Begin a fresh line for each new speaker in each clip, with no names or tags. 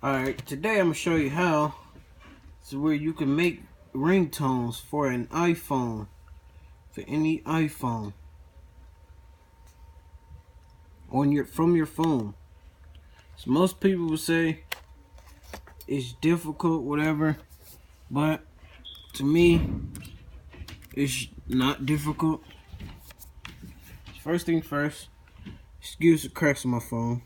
Alright, today I'm going to show you how to where you can make ringtones for an iPhone, for any iPhone, from your phone. So most people will say it's difficult, whatever, but to me, it's not difficult. First thing first, excuse the cracks on my phone.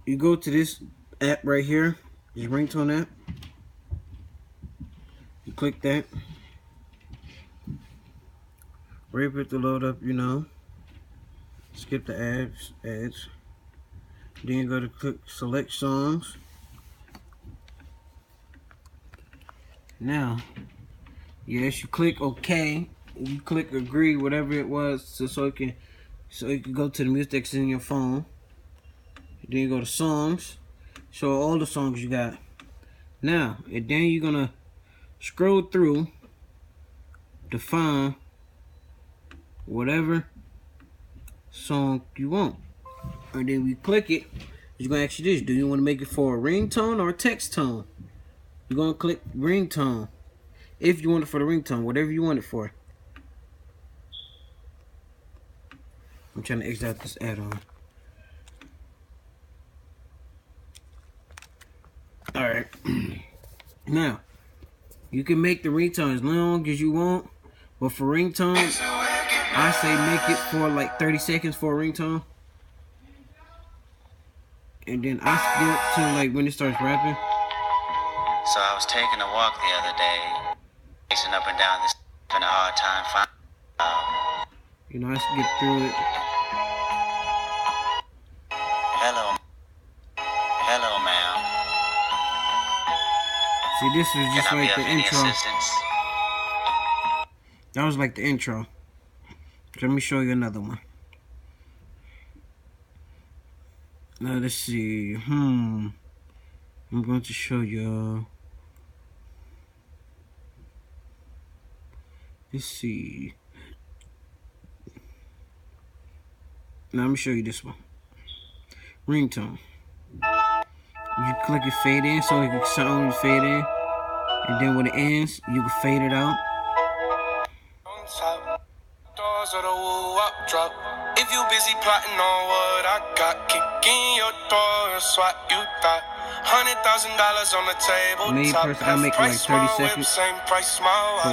You go to this app right here, this ringtone app. You click that. Wait for it to load up, skip the ads. Then you go to click select songs. Now, yes, you click OK. You click agree, whatever it was, so you can go to the music that's in your phone. Then you go to songs, show all the songs you got. Now, and then you're gonna scroll through to find whatever song you want. And then we click it. It's gonna ask you this: do you want to make it for a ringtone or a text tone? You're gonna click ringtone. If you want it for the ringtone, whatever you want it for. I'm trying to exit out this add-on. Alright. Now, you can make the ringtone as long as you want. But for ringtone, I say make it for like 30 seconds for a ringtone. And then I skip to like when it starts rapping.
So I was taking a walk the other day, pacing up and down this having a hard time finding.
I skip through it.
Hello, ma'am.
See, this was just
Can I
like
be
the
of any
intro.
assistance?
That was like the intro. Let me show you another one. Now let's see. I'm going to show you. Let's see. Now let me show you this one. Ringtone. You click it fade in so it can sound fade in. And then when it ends, you can fade it out.
If you busy plotting on what I got, kick in your door, swat you thought. $100,000 on the table.
Me personally, I make like 30 seconds for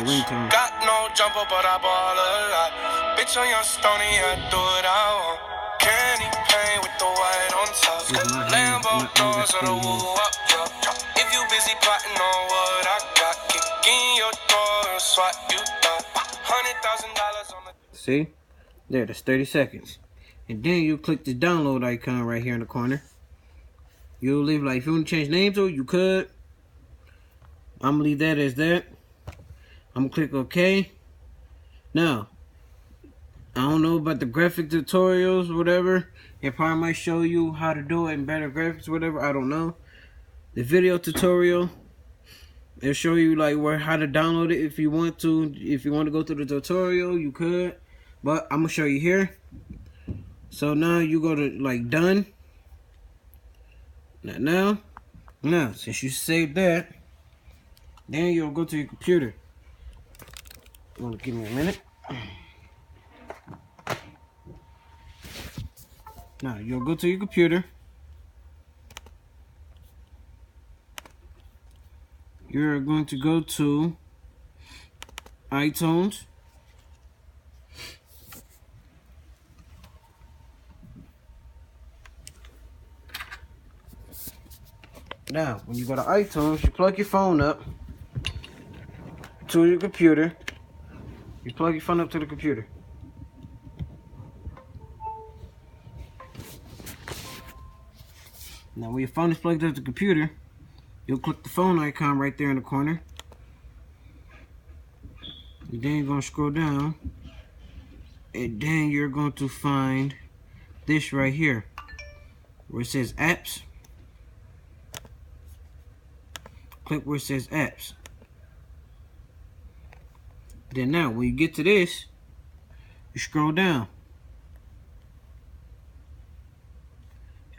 ringtone.
Got no jumper, but I ball a lot. Bitch on your stony, I do it I want. Candy paint with the white on top. Lambo doors or the woo up drop. If you busy plotting on what I got, kick in your door, swat you thought. $100,000 on the.
See? There, that's 30 seconds. And then you click the download icon right here in the corner. You'll leave, like, if you want to change names to it, you could. I'm going to leave that as that. I'm going to click OK. Now, I don't know about the graphic tutorials or whatever. It probably might show you how to do it in better graphics or whatever. I don't know. The video tutorial, it'll show you like how to download it if you want to. If you want to go through the tutorial, you could. But I'm going to show you here. So now you go to like done. Now, since you saved that, then you'll go to your computer. You want to give me a minute? Now, you'll go to your computer. You're going to go to iTunes. Now, when you go to iTunes, you plug your phone up to your computer. You plug your phone up to the computer. Now, when your phone is plugged up to the computer, you'll click the phone icon right there in the corner. And then you're going to scroll down. And then you're going to find this right here, where it says apps. Click where it says apps. Then now, when you get to this, you scroll down.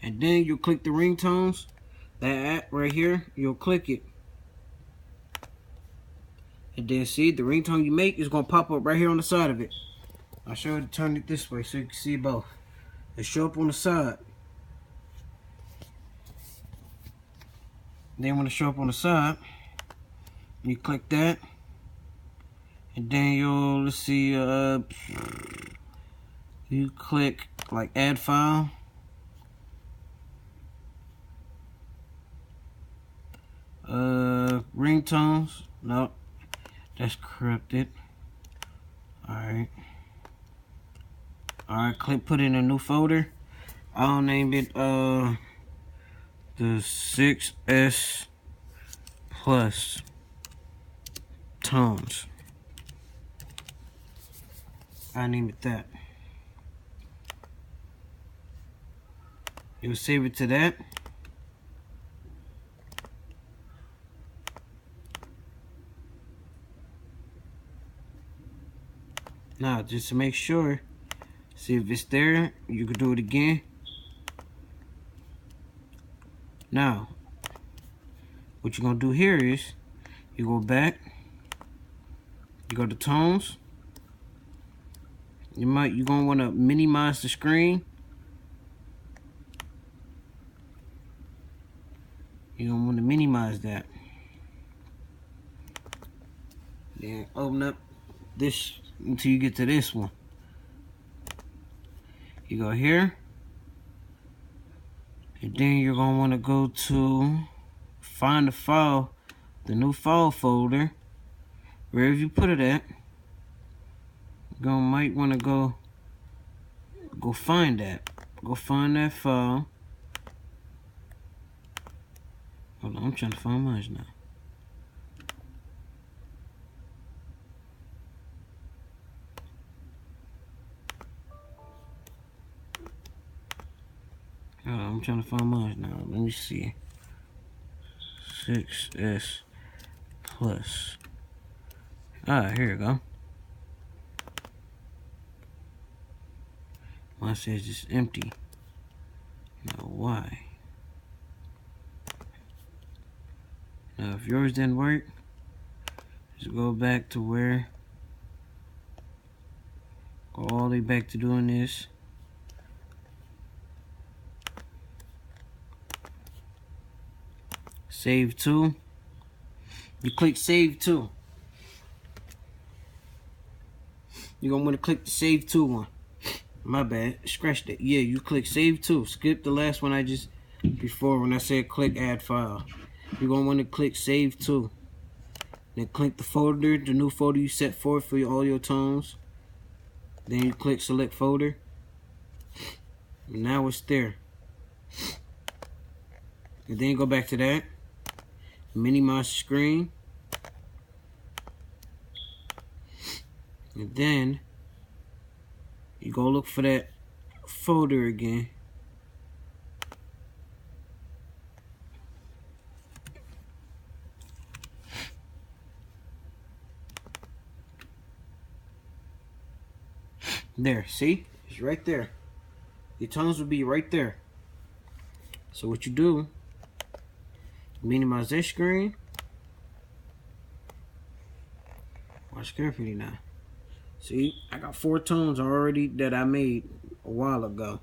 And then you click the ringtones. that app right here, you'll click it. And then see, the ringtone you make is going to pop up right here on the side of it. I'll show you to turn it this way so you can see both. It show up on the side. Then when it show up on the side, you click that. And then you'll, let's see, you click like add file. Ringtones. Nope. That's corrupted. Alright. Alright, click put in a new folder. I'll name it the 6S Plus Tones. I name it that. You'll save it to that. Now, just to make sure, see if it's there, you can do it again. Now, what you're gonna do here is, you go back, you go to tones. You're gonna want to minimize the screen. You're gonna want to minimize that. Then open up this until you get to this one. You go here, and then you're gonna want to go to find the file, the new file folder, wherever you put it at. Might want to go find that. Go find that file. Hold on, I'm trying to find mine now. Hold on, I'm trying to find mine now. Let me see. 6S Plus. Alright, here we go. Mine says it's empty. Now why? Now if yours didn't work, just go back to where, go all the way back to doing this. Save to. You click save to. You're gonna want to click the save to one. My bad, scratch that. Yeah, you click save to. Skip the last one I just before when I said click add file. You're gonna want to click save to. Then click the folder, the new folder you set forth for all your tones. Then you click select folder. And now it's there. And then go back to that. Minimize the screen. And then you go look for that folder again. There, see? It's right there. Your tones will be right there. So what you do, minimize that screen. Watch carefully now. See, I got 4 tones already that I made a while ago.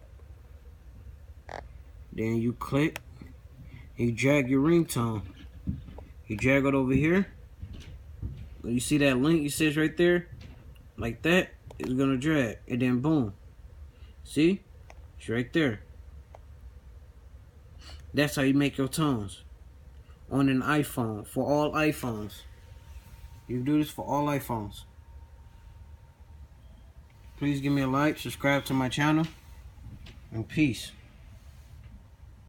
Then you click and you drag your ringtone. You drag it over here. You see that link it says right there? Like that, it's gonna drag. And then boom. See? It's right there. That's how you make your tones. On an iPhone, for all iPhones. You do this for all iPhones. Please give me a like, subscribe to my channel, and peace.